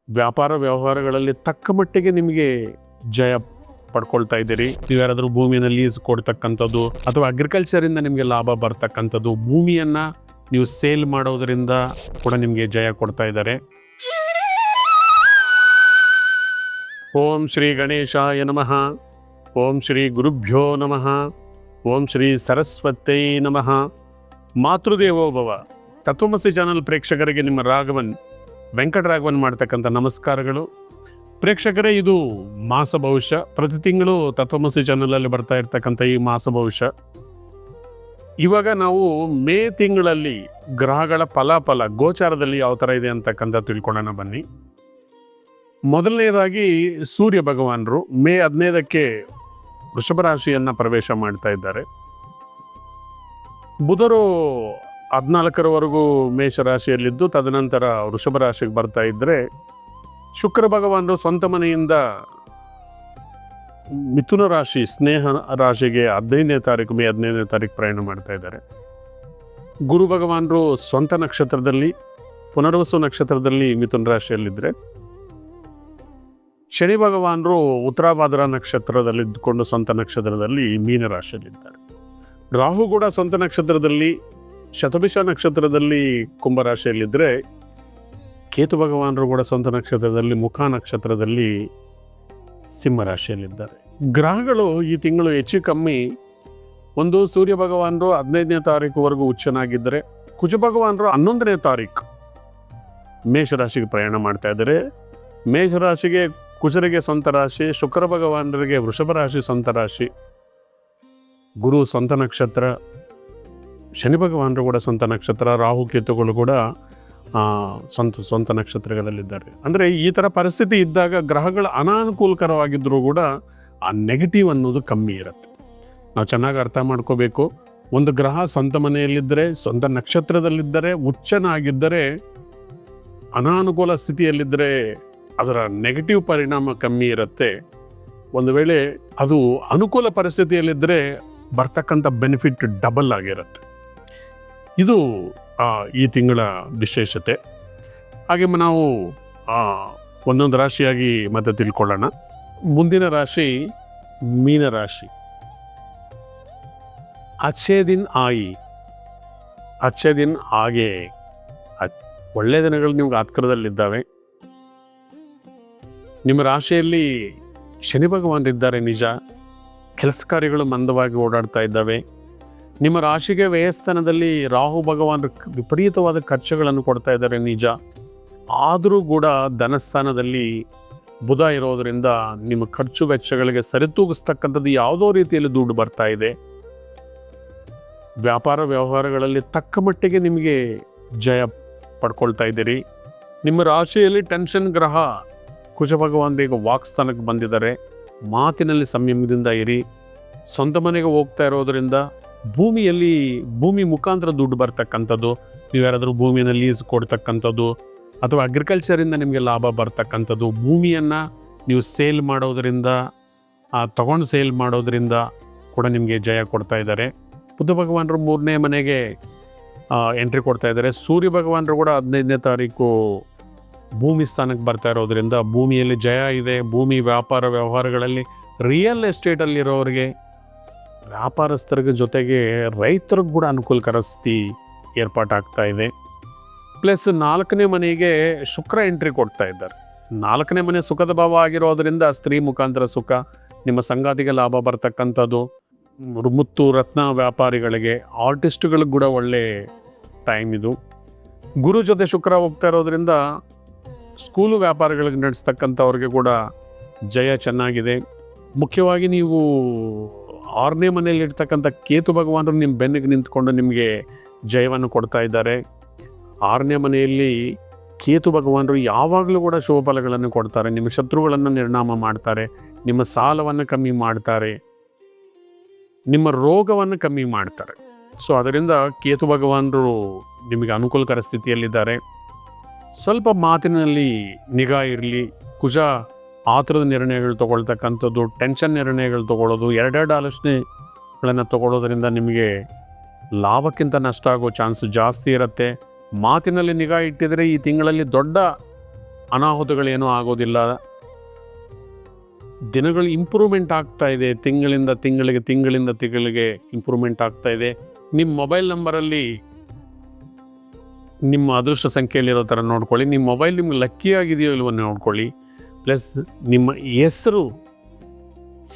ವ್ಯಾಪಾರ ವ್ಯವಹಾರಗಳಲ್ಲಿ ತಕ್ಕ ಮಟ್ಟಿಗೆ ನಿಮಗೆ ಜಯ ಪಡ್ಕೊಳ್ತಾ ಇದ್ದೀರಿ. ನೀವು ಯಾರಾದರೂ ಭೂಮಿಯನ್ನು ಲೀಸ್ ಕೊಡ್ತಕ್ಕಂಥದ್ದು ಅಥವಾ ಅಗ್ರಿಕಲ್ಚರಿಂದ ನಿಮಗೆ ಲಾಭ ಬರ್ತಕ್ಕಂಥದ್ದು, ಭೂಮಿಯನ್ನು ನೀವು ಸೇಲ್ ಮಾಡೋದರಿಂದ ಕೂಡ ನಿಮಗೆ ಜಯ ಕೊಡ್ತಾ ಇದ್ದಾರೆ. ಓಂ ಶ್ರೀ ಗಣೇಶಾಯ ನಮಃ. ಓಂ ಶ್ರೀ ಗುರುಭ್ಯೋ ನಮಃ. ಓಂ ಶ್ರೀ ಸರಸ್ವತೈ ನಮಃ. ಮಾತೃದೇವೋಭವ. ತತ್ವಮಸಿ ಚಾನಲ್ ಪ್ರೇಕ್ಷಕರಿಗೆ ನಿಮ್ಮ ವೆಂಕಟರಾಘವನ್ ಮಾಡ್ತಕ್ಕಂಥ ನಮಸ್ಕಾರಗಳು. ಪ್ರೇಕ್ಷಕರೇ, ಇದು ಮಾಸ ಭವಿಷ್ಯ. ಪ್ರತಿ ತಿಂಗಳು ತತ್ವಮಸಿ ಚಾನಲಲ್ಲಿ ಬರ್ತಾ ಇರ್ತಕ್ಕಂಥ ಈ ಮಾಸ ಭವಿಷ್ಯ. ಇವಾಗ ನಾವು ಮೇ ತಿಂಗಳಲ್ಲಿ ಗ್ರಹಗಳ ಫಲಾಫಲ ಗೋಚಾರದಲ್ಲಿ ಯಾವ ಥರ ಇದೆ ಅಂತಕ್ಕಂಥ ತಿಳ್ಕೊಳ್ಳೋಣ ಬನ್ನಿ. ಮೊದಲನೇದಾಗಿ ಸೂರ್ಯ ಭಗವಾನರು ಮೇ 15ಕ್ಕೆ ವೃಷಭ ರಾಶಿಯನ್ನು ಪ್ರವೇಶ ಮಾಡ್ತಾ ಇದ್ದಾರೆ. ಬುಧರು 14ರವರೆಗೂ ಮೇಷರಾಶಿಯಲ್ಲಿದ್ದು ತದನಂತರ ವೃಷಭ ರಾಶಿಗೆ ಬರ್ತಾ ಇದ್ದರೆ, ಶುಕ್ರ ಭಗವಾನರು ಸ್ವಂತ ಮನೆಯಿಂದ ಮಿಥುನ ರಾಶಿ ಸ್ನೇಹ ರಾಶಿಗೆ ಮೇ 15ನೇ ತಾರೀಕು ಪ್ರಯಾಣ ಮಾಡ್ತಾ ಇದ್ದಾರೆ. ಗುರು ಭಗವಾನರು ಸ್ವಂತ ನಕ್ಷತ್ರದಲ್ಲಿ ಪುನರ್ವಸು ನಕ್ಷತ್ರದಲ್ಲಿ ಮಿಥುನ ರಾಶಿಯಲ್ಲಿದ್ದರೆ, ಶನಿ ಭಗವಾನರು ಉತ್ತರಾಭಾದ್ರ ನಕ್ಷತ್ರದಲ್ಲಿದ್ದುಕೊಂಡು ಸ್ವಂತ ನಕ್ಷತ್ರದಲ್ಲಿ ಮೀನ ರಾಶಿಯಲ್ಲಿದ್ದಾರೆ. ರಾಹು ಕೂಡ ಸ್ವಂತ ನಕ್ಷತ್ರದಲ್ಲಿ ಶತಭಿಷ ನಕ್ಷತ್ರದಲ್ಲಿ ಕುಂಭರಾಶಿಯಲ್ಲಿದ್ದರೆ, ಕೇತು ಭಗವಾನರು ಕೂಡ ಸ್ವಂತ ನಕ್ಷತ್ರದಲ್ಲಿ ಮುಖ ನಕ್ಷತ್ರದಲ್ಲಿ ಸಿಂಹರಾಶಿಯಲ್ಲಿದ್ದಾರೆ. ಗ್ರಹಗಳು ಈ ತಿಂಗಳು ಹೆಚ್ಚು ಕಮ್ಮಿ ಒಂದು ಸೂರ್ಯ ಭಗವಾನರು 15ನೇ ತಾರೀಕುವರೆಗೂ ಉಚ್ಚನಾಗಿದ್ದರೆ, ಕುಜ ಭಗವಾನರು 11ನೇ ತಾರೀಕು ಮೇಷರಾಶಿಗೆ ಪ್ರಯಾಣ ಮಾಡ್ತಾ ಇದ್ದಾರೆ. ಮೇಷರಾಶಿಗೆ ಕುಜರಿಗೆ ಸ್ವಂತ ರಾಶಿ, ಶುಕ್ರ ಭಗವಾನರಿಗೆ ವೃಷಭ ರಾಶಿ ಸ್ವಂತ ರಾಶಿ, ಗುರು ಸ್ವಂತ ನಕ್ಷತ್ರ, ಶನಿ ಭಗವಾನರು ಕೂಡ ಸ್ವಂತ ನಕ್ಷತ್ರ, ರಾಹು ಕೇತುಗಳು ಕೂಡ ಸ್ವಂತ ನಕ್ಷತ್ರಗಳಲ್ಲಿದ್ದಾರೆ. ಅಂದರೆ ಈ ಥರ ಪರಿಸ್ಥಿತಿ ಇದ್ದಾಗ ಗ್ರಹಗಳು ಅನಾನುಕೂಲಕರವಾಗಿದ್ದರೂ ಕೂಡ ಆ ನೆಗೆಟಿವ್ ಅನ್ನೋದು ಕಮ್ಮಿ ಇರುತ್ತೆ. ನಾವು ಚೆನ್ನಾಗಿ ಅರ್ಥ ಮಾಡ್ಕೋಬೇಕು. ಒಂದು ಗ್ರಹ ಸ್ವಂತ ಮನೆಯಲ್ಲಿದ್ದರೆ, ಸ್ವಂತ ನಕ್ಷತ್ರದಲ್ಲಿದ್ದರೆ, ಉಚ್ಚನಾಗಿದ್ದರೆ, ಅನಾನುಕೂಲ ಸ್ಥಿತಿಯಲ್ಲಿದ್ದರೆ ಅದರ ನೆಗೆಟಿವ್ ಪರಿಣಾಮ ಕಮ್ಮಿ ಇರುತ್ತೆ. ಒಂದು ವೇಳೆ ಅದು ಅನುಕೂಲ ಪರಿಸ್ಥಿತಿಯಲ್ಲಿದ್ದರೆ ಬರ್ತಕ್ಕಂಥ ಬೆನಿಫಿಟ್ ಡಬಲ್ ಆಗಿರುತ್ತೆ. ಇದು ಈ ತಿಂಗಳ ವಿಶೇಷತೆ. ಹಾಗೆ ನಾವು ಒಂದೊಂದು ರಾಶಿಯಾಗಿ ಮತ್ತೆ ತಿಳ್ಕೊಳ್ಳೋಣ. ಮುಂದಿನ ರಾಶಿ ಮೀನರಾಶಿ. ಅಚ್ಚೇ ದಿನ ಆಯಿ, ಅಚ್ಚೇ ದಿನ ಹಾಗೆ ಒಳ್ಳೆಯ ದಿನಗಳು ನಿಮ್ಗೆ ಆತ್ಕರದಲ್ಲಿದ್ದಾವೆ. ನಿಮ್ಮ ರಾಶಿಯಲ್ಲಿ ಶನಿ ಭಗವಾನರಿದ್ದಾರೆ ನಿಜ. ಕೆಲಸ ಕಾರ್ಯಗಳು ಮಂದವಾಗಿ ಓಡಾಡ್ತಾ ಇದ್ದಾವೆ. ನಿಮ್ಮ ರಾಶಿಗೆ ವ್ಯಯಸ್ಥಾನದಲ್ಲಿ ರಾಹು ಭಗವಾನ್ ವಿಪರೀತವಾದ ಖರ್ಚುಗಳನ್ನು ಕೊಡ್ತಾ ಇದ್ದಾರೆ ನಿಜ. ಆದರೂ ಕೂಡ ಧನಸ್ಥಾನದಲ್ಲಿ ಬುಧ ಇರೋದರಿಂದ ನಿಮ್ಮ ಖರ್ಚು ವೆಚ್ಚಗಳಿಗೆ ಸರಿತೂಗಿಸ್ತಕ್ಕಂಥದ್ದು ಯಾವುದೋ ರೀತಿಯಲ್ಲಿ ದುಡ್ಡು ಬರ್ತಾ ಇದೆ. ವ್ಯಾಪಾರ ವ್ಯವಹಾರಗಳಲ್ಲಿ ತಕ್ಕ ಮಟ್ಟಿಗೆ ನಿಮಗೆ ಜಯ ಪಡ್ಕೊಳ್ತಾ ಇದ್ದೀರಿ. ನಿಮ್ಮ ರಾಶಿಯಲ್ಲಿ ಟೆನ್ಷನ್ ಗ್ರಹ ಕುಜ ಭಗವಾನ್ ಈಗ ವಾಕ್ಸ್ಥಾನಕ್ಕೆ ಬಂದಿದ್ದಾರೆ. ಮಾತಿನಲ್ಲಿ ಸಂಯಮದಿಂದ ಇರಿ. ಸ್ವಂತ ಮನೆಗೆ ಹೋಗ್ತಾ ಇರೋದರಿಂದ ಭೂಮಿ ಮುಖಾಂತರ ದುಡ್ಡು ಬರ್ತಕ್ಕಂಥದ್ದು, ನೀವು ಯಾರಾದರೂ ಭೂಮಿಯನ್ನು ಲೀಸ್ ಕೊಡ್ತಕ್ಕಂಥದ್ದು ಅಥವಾ ಅಗ್ರಿಕಲ್ಚರಿಂದ ನಿಮಗೆ ಲಾಭ ಬರ್ತಕ್ಕಂಥದ್ದು, ಭೂಮಿಯನ್ನು ನೀವು ಸೇಲ್ ಮಾಡೋದರಿಂದ ತಗೊಂಡು ಸೇಲ್ ಮಾಡೋದರಿಂದ ಕೂಡ ನಿಮಗೆ ಜಯ ಕೊಡ್ತಾ ಇದ್ದಾರೆ. ಬುದ್ಧ ಭಗವಾನರು 3ನೇ ಮನೆಗೆ ಎಂಟ್ರಿ ಕೊಡ್ತಾ ಇದ್ದಾರೆ. ಸೂರ್ಯ ಭಗವಾನರು ಕೂಡ 15ನೇ ತಾರೀಕು ಭೂಮಿ ಸ್ಥಾನಕ್ಕೆ ಬರ್ತಾ ಇರೋದ್ರಿಂದ ಭೂಮಿಯಲ್ಲಿ ಜಯ ಇದೆ. ಭೂಮಿ ವ್ಯಾಪಾರ ವ್ಯವಹಾರಗಳಲ್ಲಿ ರಿಯಲ್ ಎಸ್ಟೇಟಲ್ಲಿರೋರಿಗೆ, ವ್ಯಾಪಾರಸ್ಥರಿಗೆ ಜೊತೆಗೆ ರೈತರಿಗೆ ಕೂಡ ಅನುಕೂಲಕರ ಸ್ಥಿತಿ ಏರ್ಪಾಟಾಗ್ತಾ ಇದೆ. ಪ್ಲಸ್ 4ನೇ ಮನೆಗೆ ಶುಕ್ರ ಎಂಟ್ರಿ ಕೊಡ್ತಾ ಇದ್ದಾರೆ. 4ನೇ ಮನೆ ಸುಖದ ಭಾವ ಆಗಿರೋದ್ರಿಂದ ಸ್ತ್ರೀ ಮುಖಾಂತರ ಸುಖ, ನಿಮ್ಮ ಸಂಗಾತಿಗೆ ಲಾಭ ಬರ್ತಕ್ಕಂಥದ್ದು, ಮುತ್ತು ರತ್ನ ವ್ಯಾಪಾರಿಗಳಿಗೆ, ಆರ್ಟಿಸ್ಟ್ಗಳಿಗೆ ಕೂಡ ಒಳ್ಳೆ ಟೈಮ್ ಇದು. ಗುರು ಜೊತೆ ಶುಕ್ರ ಹೋಗ್ತಾ ಇರೋದ್ರಿಂದ ಸ್ಕೂಲು ವ್ಯಾಪಾರಗಳಿಗೆ ನಡೆಸ್ತಕ್ಕಂಥವ್ರಿಗೆ ಕೂಡ ಜಯ ಚೆನ್ನಾಗಿದೆ. ಮುಖ್ಯವಾಗಿ ನೀವು 6ನೇ ಮನೆಯಲ್ಲಿ ಇರ್ತಕ್ಕಂಥ ಕೇತು ಭಗವಾನರು ನಿಮ್ಮ ಬೆನ್ನಿಗೆ ನಿಂತ್ಕೊಂಡು ನಿಮಗೆ ಜಯವನ್ನು ಕೊಡ್ತಾ ಇದ್ದಾರೆ. 6ನೇ ಮನೆಯಲ್ಲಿ ಕೇತು ಭಗವಾನರು ಯಾವಾಗಲೂ ಕೂಡ ಶುಭ ಫಲಗಳನ್ನು ಕೊಡ್ತಾರೆ. ನಿಮ್ಮ ಶತ್ರುಗಳನ್ನು ನಿರ್ನಾಮ ಮಾಡ್ತಾರೆ, ನಿಮ್ಮ ಸಾಲವನ್ನು ಕಮ್ಮಿ ಮಾಡ್ತಾರೆ, ನಿಮ್ಮ ರೋಗವನ್ನು ಕಮ್ಮಿ ಮಾಡ್ತಾರೆ. ಸೊ ಅದರಿಂದ ಕೇತು ಭಗವಾನರು ನಿಮಗೆ ಅನುಕೂಲಕರ ಸ್ಥಿತಿಯಲ್ಲಿದ್ದಾರೆ. ಸ್ವಲ್ಪ ಮಾತಿನಲ್ಲಿ ನಿಗಾ ಇರಲಿ. ಕುಜ ಆತುರದ ನಿರ್ಣಯಗಳು ತೊಗೊಳ್ತಕ್ಕಂಥದ್ದು, ಟೆನ್ಷನ್ ನಿರ್ಣಯಗಳು ತೊಗೊಳ್ಳೋದು, ಎರಡೆರಡು ಆಲೋಚನೆಗಳನ್ನು ತೊಗೊಳ್ಳೋದ್ರಿಂದ ನಿಮಗೆ ಲಾಭಕ್ಕಿಂತ ನಷ್ಟ ಆಗೋ ಚಾನ್ಸ್ ಜಾಸ್ತಿ ಇರುತ್ತೆ. ಮಾತಿನಲ್ಲಿ ನಿಗಾ ಇಟ್ಟಿದರೆ ಈ ತಿಂಗಳಲ್ಲಿ ದೊಡ್ಡ ಅನಾಹುತಗಳೇನೂ ಆಗೋದಿಲ್ಲ. ದಿನಗಳು ಇಂಪ್ರೂವ್ಮೆಂಟ್ ಆಗ್ತಾ ಇದೆ, ತಿಂಗಳಿಂದ ತಿಂಗಳಿಗೆ ಇಂಪ್ರೂವ್ಮೆಂಟ್ ಆಗ್ತಾ ಇದೆ. ನಿಮ್ಮ ಮೊಬೈಲ್ ನಂಬರಲ್ಲಿ ನಿಮ್ಮ ಅದೃಷ್ಟ ಸಂಖ್ಯೆಯಲ್ಲಿರೋ ಥರ ನೋಡ್ಕೊಳ್ಳಿ. ನಿಮ್ಮ ಮೊಬೈಲ್ ನಿಮ್ಗೆ ಲಕ್ಕಿ ಆಗಿದೆಯೋ ಇಲ್ವೋ ನೋಡ್ಕೊಳ್ಳಿ. ಪ್ಲಸ್ ನಿಮ್ಮ ಹೆಸರು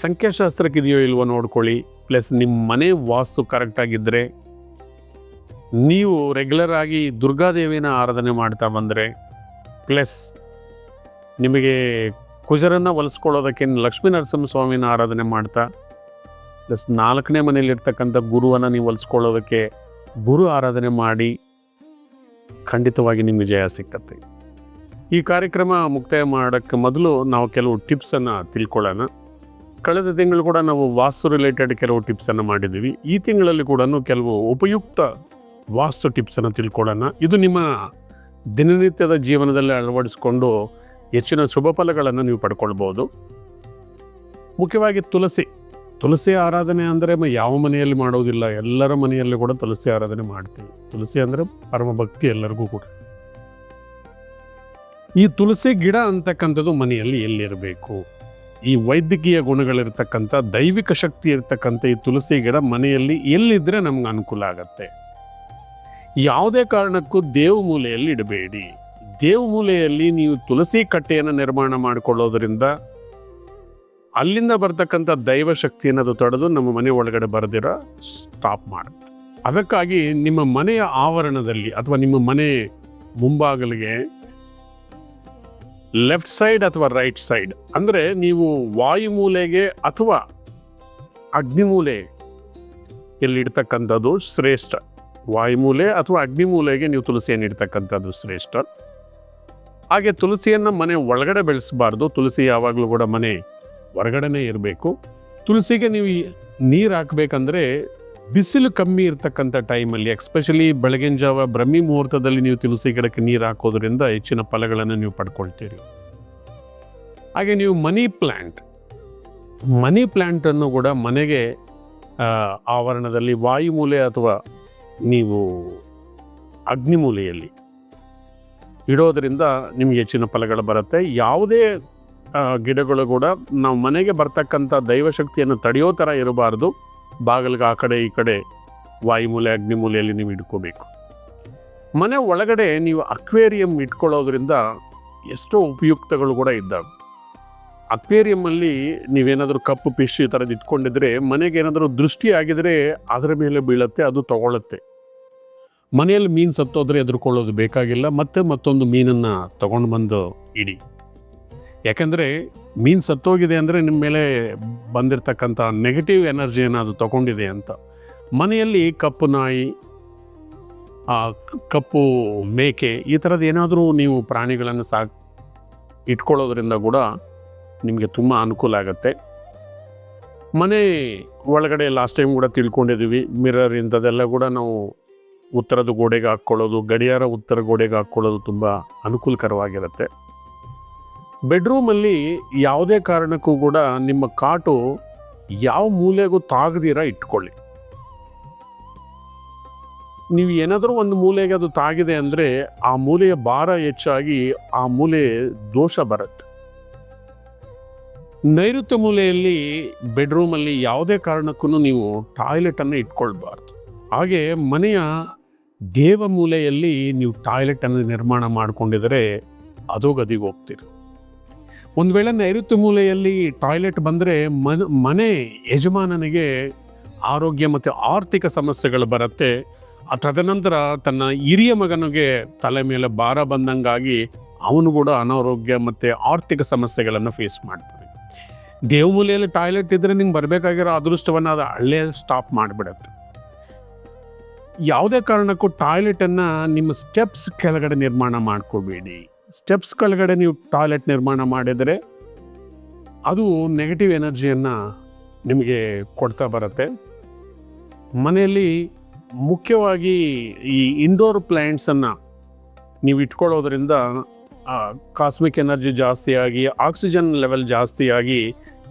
ಸಂಖ್ಯಾಶಾಸ್ತ್ರಕ್ಕಿದೆಯೋ ಇಲ್ವೋ ನೋಡ್ಕೊಳ್ಳಿ. ಪ್ಲಸ್ ನಿಮ್ಮ ಮನೆ ವಾಸ್ತು ಕರೆಕ್ಟಾಗಿದ್ದರೆ, ನೀವು ರೆಗ್ಯುಲರ್ ಆಗಿ ದುರ್ಗಾದೇವಿನ ಆರಾಧನೆ ಮಾಡ್ತಾ ಬಂದರೆ, ಪ್ಲಸ್ ನಿಮಗೆ ಕುಜರನ್ನು ಹೊಲಿಸ್ಕೊಳ್ಳೋದಕ್ಕೆ ಲಕ್ಷ್ಮೀ ನರಸಿಂಹಸ್ವಾಮಿನ ಆರಾಧನೆ ಮಾಡ್ತಾ, ಪ್ಲಸ್ 4ನೇ ಮನೆಯಲ್ಲಿರ್ತಕ್ಕಂಥ ಗುರುವನ್ನು ನೀವು ಹೊಲಿಸ್ಕೊಳ್ಳೋದಕ್ಕೆ ಗುರು ಆರಾಧನೆ ಮಾಡಿ, ಖಂಡಿತವಾಗಿ ನಿಮಗೆ ಜಯ ಸಿಗ್ತದೆ. ಈ ಕಾರ್ಯಕ್ರಮ ಮುಕ್ತಾಯ ಮಾಡೋಕ್ಕೆ ಮೊದಲು ನಾವು ಕೆಲವು ಟಿಪ್ಸನ್ನು ತಿಳ್ಕೊಳ್ಳೋಣ. ಕಳೆದ ತಿಂಗಳು ಕೂಡ ನಾವು ವಾಸ್ತು ರಿಲೇಟೆಡ್ ಕೆಲವು ಟಿಪ್ಸನ್ನು ಮಾಡಿದ್ದೀವಿ. ಈ ತಿಂಗಳಲ್ಲಿ ಕೂಡ ಕೆಲವು ಉಪಯುಕ್ತ ವಾಸ್ತು ಟಿಪ್ಸನ್ನು ತಿಳ್ಕೊಳ್ಳೋಣ. ಇದು ನಿಮ್ಮ ದಿನನಿತ್ಯದ ಜೀವನದಲ್ಲಿ ಅಳವಡಿಸ್ಕೊಂಡು ಹೆಚ್ಚಿನ ಶುಭ ಫಲಗಳನ್ನು ನೀವು ಪಡ್ಕೊಳ್ಬೋದು. ಮುಖ್ಯವಾಗಿ ತುಳಸಿ ಆರಾಧನೆ ಅಂದರೆ ಯಾವ ಮನೆಯಲ್ಲಿ ಮಾಡೋದಿಲ್ಲ, ಎಲ್ಲರ ಮನೆಯಲ್ಲಿ ಕೂಡ ತುಳಸಿ ಆರಾಧನೆ ಮಾಡ್ತೀವಿ. ತುಳಸಿ ಅಂದರೆ ಪರಮ ಭಕ್ತಿ ಎಲ್ಲರಿಗೂ ಕೂಡ. ಈ ತುಳಸಿ ಗಿಡ ಅಂತಕ್ಕಂಥದ್ದು ಮನೆಯಲ್ಲಿ ಎಲ್ಲಿರಬೇಕು? ಈ ವೈದ್ಯಕೀಯ ಗುಣಗಳಿರ್ತಕ್ಕಂಥ, ದೈವಿಕ ಶಕ್ತಿ ಇರ್ತಕ್ಕಂಥ ಈ ತುಳಸಿ ಗಿಡ ಮನೆಯಲ್ಲಿ ಎಲ್ಲಿದ್ದರೆ ನಮ್ಗೆ ಅನುಕೂಲ ಆಗತ್ತೆ. ಯಾವುದೇ ಕಾರಣಕ್ಕೂ ದೇವಮೂಲೆಯಲ್ಲಿ ಇಡಬೇಡಿ. ದೇವಮೂಲೆಯಲ್ಲಿ ನೀವು ತುಳಸಿ ಕಟ್ಟೆಯನ್ನು ನಿರ್ಮಾಣ ಮಾಡಿಕೊಳ್ಳೋದ್ರಿಂದ ಅಲ್ಲಿಂದ ಬರ್ತಕ್ಕಂಥ ದೈವ ಶಕ್ತಿಯನ್ನು ಅದು ತಡೆದು ನಮ್ಮ ಮನೆ ಒಳಗಡೆ ಬರದಿರ ಸ್ಟಾಪ್ ಮಾಡುತ್ತೆ. ಅದಕ್ಕಾಗಿ ನಿಮ್ಮ ಮನೆಯ ಆವರಣದಲ್ಲಿ ಅಥವಾ ನಿಮ್ಮ ಮನೆ ಮುಂಭಾಗಲಿಗೆ ಲೆಫ್ಟ್ ಸೈಡ್ ಅಥವಾ ರೈಟ್ ಸೈಡ್, ಅಂದರೆ ನೀವು ವಾಯುಮೂಲೆಗೆ ಅಥವಾ ಅಗ್ನಿಮೂಲೆ ಎಲ್ಲಿ ಇಡ್ತಕ್ಕಂಥದ್ದು ಶ್ರೇಷ್ಠ. ವಾಯುಮೂಲೆ ಅಥವಾ ಅಗ್ನಿಮೂಲೆಗೆ ನೀವು ತುಳಸಿಯನ್ನು ಇಡ್ತಕ್ಕಂಥದ್ದು ಶ್ರೇಷ್ಠ. ಹಾಗೆ ತುಳಸಿಯನ್ನು ಮನೆ ಒಳಗಡೆ ಬೆಳೆಸಬಾರ್ದು. ತುಳಸಿ ಯಾವಾಗಲೂ ಕೂಡ ಮನೆ ಹೊರಗಡೆನೇ ಇರಬೇಕು. ತುಳಸಿಗೆ ನೀವು ನೀರು ಹಾಕಬೇಕಂದ್ರೆ ಬಿಸಿಲು ಕಮ್ಮಿ ಇರ್ತಕ್ಕಂಥ ಟೈಮಲ್ಲಿ, ಎಕ್ಸ್ಪೆಷಲಿ ಬೆಳಗಿನ ಜಾವ ಬ್ರಹ್ಮಿ ಮುಹೂರ್ತದಲ್ಲಿ ನೀವು ತುಳಸಿ ಗಿಡಕ್ಕೆ ನೀರು ಹಾಕೋದ್ರಿಂದ ಹೆಚ್ಚಿನ ಫಲಗಳನ್ನು ನೀವು ಪಡ್ಕೊಳ್ತೀರಿ. ಹಾಗೆ ನೀವು ಮನಿ ಪ್ಲ್ಯಾಂಟನ್ನು ಕೂಡ ಮನೆಗೆ ಆವರಣದಲ್ಲಿ ವಾಯುಮೂಲೆ ಅಥವಾ ನೀವು ಅಗ್ನಿಮೂಲೆಯಲ್ಲಿ ಇಡೋದರಿಂದ ನಿಮಗೆ ಹೆಚ್ಚಿನ ಫಲಗಳು ಬರುತ್ತೆ. ಯಾವುದೇ ಗಿಡಗಳು ಕೂಡ ನಾವು ಮನೆಗೆ ಬರ್ತಕ್ಕಂಥ ದೈವಶಕ್ತಿಯನ್ನು ತಡೆಯೋ ಥರ ಇರಬಾರ್ದು. ಬಾಗಿಲಿಗೆ ಆ ಕಡೆ ಈ ಕಡೆ ವಾಯುಮೂಲೆ ಅಗ್ನಿಮೂಲೆಯಲ್ಲಿ ನೀವು ಇಟ್ಕೋಬೇಕು. ಮನೆ ಒಳಗಡೆ ನೀವು ಅಕ್ವೇರಿಯಂ ಇಟ್ಕೊಳ್ಳೋದ್ರಿಂದ ಎಷ್ಟೋ ಉಪಯುಕ್ತಗಳು ಕೂಡ ಇದ್ದಾವೆ. ಅಕ್ವೇರಿಯಮ್ಮಲ್ಲಿ ನೀವೇನಾದರೂ ಕಪ್ಪು ಫಿಶ್ ಈ ಥರದ್ದು ಇಟ್ಕೊಂಡಿದ್ರೆ ಮನೆಗೆ ಏನಾದರೂ ದೃಷ್ಟಿ ಆಗಿದರೆ ಅದರ ಮೇಲೆ ಬೀಳುತ್ತೆ, ಅದು ತಗೊಳುತ್ತೆ. ಮನೆಯಲ್ಲಿ ಮೀನು ಸತ್ತೋದ್ರೆ ಎದುರ್ಕೊಳ್ಳೋದು ಬೇಕಾಗಿಲ್ಲ, ಮತ್ತೊಂದು ಮೀನನ್ನು ತಗೊಂಡು ಬಂದು ಇಡಿ. ಯಾಕೆಂದರೆ ಮೀನು ಸತ್ತೋಗಿದೆ ಅಂದರೆ ನಿಮ್ಮ ಮೇಲೆ ಬಂದಿರತಕ್ಕಂಥ ನೆಗೆಟಿವ್ ಎನರ್ಜಿಯನ್ನು ಅದು ತಗೊಂಡಿದೆ ಅಂತ. ಮನೆಯಲ್ಲಿ ಕಪ್ಪು ನಾಯಿ, ಕಪ್ಪು ಮೇಕೆ ಈ ಥರದ್ದು ಏನಾದರೂ ನೀವು ಪ್ರಾಣಿಗಳನ್ನು ಇಟ್ಕೊಳ್ಳೋದ್ರಿಂದ ಕೂಡ ನಿಮಗೆ ತುಂಬ ಅನುಕೂಲ ಆಗುತ್ತೆ. ಮನೆ ಒಳಗಡೆ ಲಾಸ್ಟ್ ಟೈಮ್ ಕೂಡ ತಿಳ್ಕೊಂಡಿದ್ದೀವಿ, ಮಿರರ್ ಇಂಥದ್ದೆಲ್ಲ ಕೂಡ ನಾವು ಉತ್ತರದ ಗೋಡೆಗೆ ಹಾಕ್ಕೊಳ್ಳೋದು, ಗಡಿಯಾರ ಉತ್ತರ ಗೋಡೆಗೆ ಹಾಕ್ಕೊಳ್ಳೋದು ತುಂಬ ಅನುಕೂಲಕರವಾಗಿರುತ್ತೆ. ಬೆಡ್ರೂಮಲ್ಲಿ ಯಾವುದೇ ಕಾರಣಕ್ಕೂ ಕೂಡ ನಿಮ್ಮ ಕಾಟು ಯಾವ ಮೂಲೆಗೂ ತಾಗದಿರ ಇಟ್ಕೊಳ್ಳಿ. ನೀವು ಏನಾದರೂ ಒಂದು ಮೂಲೆಗೆ ಅದು ತಾಗಿದೆ ಅಂದರೆ ಆ ಮೂಲೆಯ ಭಾರ ಹೆಚ್ಚಾಗಿ ಆ ಮೂಲೆ ದೋಷ ಬರುತ್ತೆ. ನೈಋತ್ಯ ಮೂಲೆಯಲ್ಲಿ ಬೆಡ್ರೂಮಲ್ಲಿ ಯಾವುದೇ ಕಾರಣಕ್ಕೂ ನೀವು ಟಾಯ್ಲೆಟನ್ನು ಇಟ್ಕೊಳ್ಬಾರ್ದು. ಹಾಗೆ ಮನೆಯ ದೇವ ಮೂಲೆಯಲ್ಲಿ ನೀವು ಟಾಯ್ಲೆಟನ್ನು ನಿರ್ಮಾಣ ಮಾಡಿಕೊಂಡಿದರೆ ಅಧೋಗತಿಗೆ ಹೋಗ್ತೀರಿ. ಒಂದು ವೇಳೆ ನೈಋತ್ಯ ಮೂಲೆಯಲ್ಲಿ ಟಾಯ್ಲೆಟ್ ಬಂದರೆ ಮನೆ ಯಜಮಾನನಿಗೆ ಆರೋಗ್ಯ ಮತ್ತು ಆರ್ಥಿಕ ಸಮಸ್ಯೆಗಳು ಬರುತ್ತೆ. ತದನಂತರ ತನ್ನ ಹಿರಿಯ ಮಗನಿಗೆ ತಲೆ ಮೇಲೆ ಭಾರ ಬಂದಂಗಾಗಿ ಅವನು ಕೂಡ ಅನಾರೋಗ್ಯ ಮತ್ತು ಆರ್ಥಿಕ ಸಮಸ್ಯೆಗಳನ್ನು ಫೇಸ್ ಮಾಡ್ತಾನೆ. ದೇವಮೂಲೆಯಲ್ಲಿ ಟಾಯ್ಲೆಟ್ ಇದ್ದರೆ ನಿಮ್ಗೆ ಬರಬೇಕಾಗಿರೋ ಅದೃಷ್ಟವನ್ನು ಅದು ಅಲ್ಲೇ ಸ್ಟಾಪ್ ಮಾಡಿಬಿಡತ್ತೆ. ಯಾವುದೇ ಕಾರಣಕ್ಕೂ ಟಾಯ್ಲೆಟನ್ನು ನಿಮ್ಮ ಸ್ಟೆಪ್ಸ್ ಕೆಳಗಡೆ ನಿರ್ಮಾಣ ಮಾಡ್ಕೋಬೇಡಿ. ಸ್ಟೆಪ್ಸ್ ಕೆಳಗಡೆ ನೀವು ಟಾಯ್ಲೆಟ್ ನಿರ್ಮಾಣ ಮಾಡಿದರೆ ಅದು ನೆಗೆಟಿವ್ ಎನರ್ಜಿಯನ್ನು ನಿಮಗೆ ಕೊಡ್ತಾ ಬರುತ್ತೆ. ಮನೆಯಲ್ಲಿ ಮುಖ್ಯವಾಗಿ ಈ ಇಂಡೋರ್ ಪ್ಲ್ಯಾಂಟ್ಸನ್ನು ನೀವು ಇಟ್ಕೊಳ್ಳೋದ್ರಿಂದ ಕಾಸ್ಮಿಕ್ ಎನರ್ಜಿ ಜಾಸ್ತಿಯಾಗಿ ಆಕ್ಸಿಜನ್ ಲೆವೆಲ್ ಜಾಸ್ತಿಯಾಗಿ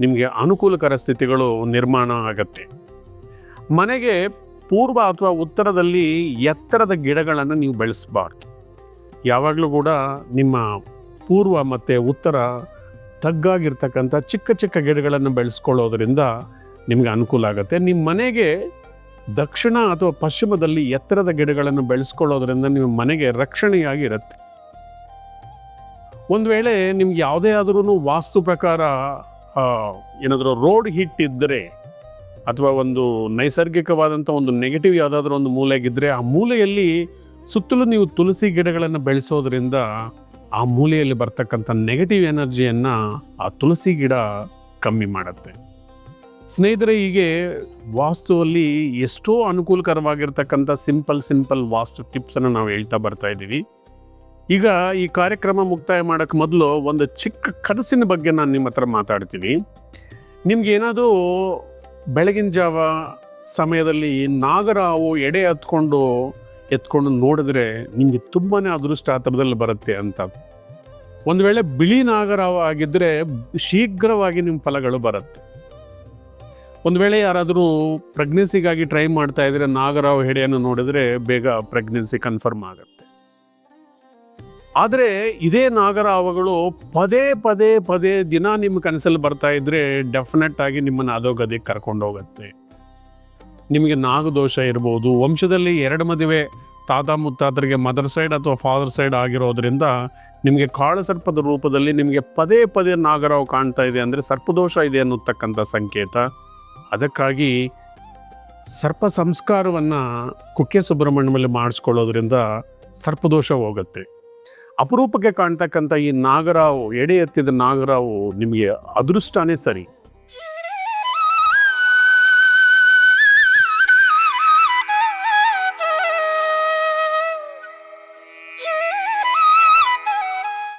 ನಿಮಗೆ ಅನುಕೂಲಕರ ಸ್ಥಿತಿಗಳು ನಿರ್ಮಾಣ ಆಗತ್ತೆ. ಮನೆಗೆ ಪೂರ್ವ ಅಥವಾ ಉತ್ತರದಲ್ಲಿ ಎತ್ತರದ ಗಿಡಗಳನ್ನು ನೀವು ಬೆಳೆಸಬಾರ್ದು. ಯಾವಾಗಲೂ ಕೂಡ ನಿಮ್ಮ ಪೂರ್ವ ಮತ್ತು ಉತ್ತರ ತಗ್ಗಾಗಿರ್ತಕ್ಕಂಥ ಚಿಕ್ಕ ಚಿಕ್ಕ ಗಿಡಗಳನ್ನು ಬೆಳೆಸ್ಕೊಳ್ಳೋದ್ರಿಂದ ನಿಮಗೆ ಅನುಕೂಲ ಆಗುತ್ತೆ. ನಿಮ್ಮ ಮನೆಗೆ ದಕ್ಷಿಣ ಅಥವಾ ಪಶ್ಚಿಮದಲ್ಲಿ ಎತ್ತರದ ಗಿಡಗಳನ್ನು ಬೆಳೆಸ್ಕೊಳ್ಳೋದ್ರಿಂದ ನಿಮ್ಮ ಮನೆಗೆ ರಕ್ಷಣೆಯಾಗಿರುತ್ತೆ. ಒಂದು ವೇಳೆ ನಿಮ್ಗೆ ಯಾವುದೇ ಆದ್ರೂ ವಾಸ್ತು ಪ್ರಕಾರ ಏನಾದರೂ ರೋಡ್ ಹಿಟ್ ಇದ್ದರೆ ಅಥವಾ ಒಂದು ನೈಸರ್ಗಿಕವಾದಂಥ ಒಂದು ನೆಗೆಟಿವ್ ಯಾವುದಾದ್ರೂ ಒಂದು ಮೂಲೆಗಿದ್ದರೆ ಆ ಮೂಲೆಯಲ್ಲಿ ಸುತ್ತಲೂ ನೀವು ತುಳಸಿ ಗಿಡಗಳನ್ನು ಬೆಳೆಸೋದ್ರಿಂದ ಆ ಮೂಲೆಯಲ್ಲಿ ಬರ್ತಕ್ಕಂಥ ನೆಗೆಟಿವ್ ಎನರ್ಜಿಯನ್ನು ಆ ತುಳಸಿ ಗಿಡ ಕಮ್ಮಿ ಮಾಡುತ್ತೆ. ಸ್ನೇಹಿತರೆ, ಹೀಗೆ ವಾಸ್ತುವಲ್ಲಿ ಎಷ್ಟೋ ಅನುಕೂಲಕರವಾಗಿರ್ತಕ್ಕಂಥ ಸಿಂಪಲ್ ವಾಸ್ತು ಟಿಪ್ಸನ್ನು ನಾವು ಹೇಳ್ತಾ ಬರ್ತಾ ಇದ್ದೀವಿ. ಈಗ ಈ ಕಾರ್ಯಕ್ರಮ ಮುಕ್ತಾಯ ಮಾಡೋಕ್ಕೆ ಮೊದಲು ಒಂದು ಚಿಕ್ಕ ಕನಸಿನ ಬಗ್ಗೆ ನಾನು ನಿಮ್ಮ ಹತ್ರ ಮಾತಾಡ್ತೀನಿ. ನಿಮ್ಗೆ ಏನಾದರೂ ಬೆಳಗಿನ ಜಾವ ಸಮಯದಲ್ಲಿ ನಾಗರಾವು ಎಡೆ ಎತ್ಕೊಂಡು ನೋಡಿದ್ರೆ ನಿಮಗೆ ತುಂಬಾ ಅದೃಷ್ಟ ಆ ಥರದಲ್ಲಿ ಬರುತ್ತೆ ಅಂತ. ಒಂದು ವೇಳೆ ಬಿಳಿ ನಾಗರಾವು ಆಗಿದ್ದರೆ ಶೀಘ್ರವಾಗಿ ನಿಮ್ಮ ಫಲಗಳು ಬರುತ್ತೆ. ಒಂದು ವೇಳೆ ಯಾರಾದರೂ ಪ್ರೆಗ್ನೆನ್ಸಿಗಾಗಿ ಟ್ರೈ ಮಾಡ್ತಾ ಇದ್ರೆ ನಾಗರಾವು ಹೆಡೆಯನ್ನು ನೋಡಿದ್ರೆ ಬೇಗ ಪ್ರೆಗ್ನೆನ್ಸಿ ಕನ್ಫರ್ಮ್ ಆಗುತ್ತೆ. ಆದರೆ ಇದೇ ನಾಗರಾವುಗಳು ಪದೇ ದಿನ ನಿಮ್ಮ ಕನಸಲ್ಲಿ ಬರ್ತಾ ಇದ್ರೆ ಡೆಫಿನೆಟ್ ಆಗಿ ನಿಮ್ಮನ್ನು ಅಧೋಗತಿಗೆ ಕರ್ಕೊಂಡು ಹೋಗುತ್ತೆ. ನಿಮಗೆ ನಾಗದೋಷ ಇರ್ಬೋದು, ವಂಶದಲ್ಲಿ 2 ಮದುವೆ ತಾತ ಮುತ್ತಾತರಿಗೆ ಮದರ್ ಸೈಡ್ ಅಥವಾ ಫಾದರ್ ಸೈಡ್ ಆಗಿರೋದ್ರಿಂದ ನಿಮಗೆ ಕಾಳಸರ್ಪದ ರೂಪದಲ್ಲಿ ನಿಮಗೆ ಪದೇ ನಾಗರಾವು ಕಾಣ್ತಾ ಇದೆ ಅಂದರೆ ಸರ್ಪದೋಷ ಇದೆ ಅನ್ನತಕ್ಕಂಥ ಸಂಕೇತ. ಅದಕ್ಕಾಗಿ ಸರ್ಪ ಸಂಸ್ಕಾರವನ್ನು ಕುಕ್ಕೆ ಸುಬ್ರಹ್ಮಣ್ಯದಲ್ಲಿ ಮಾಡಿಸ್ಕೊಳ್ಳೋದ್ರಿಂದ ಸರ್ಪದೋಷ ಹೋಗುತ್ತೆ. ಅಪರೂಪಕ್ಕೆ ಕಾಣ್ತಕ್ಕಂಥ ಈ ನಾಗರಾವು, ಎಡೆ ಎತ್ತಿದ ನಾಗರಾವು ನಿಮಗೆ ಅದೃಷ್ಟನೇ ಸರಿ.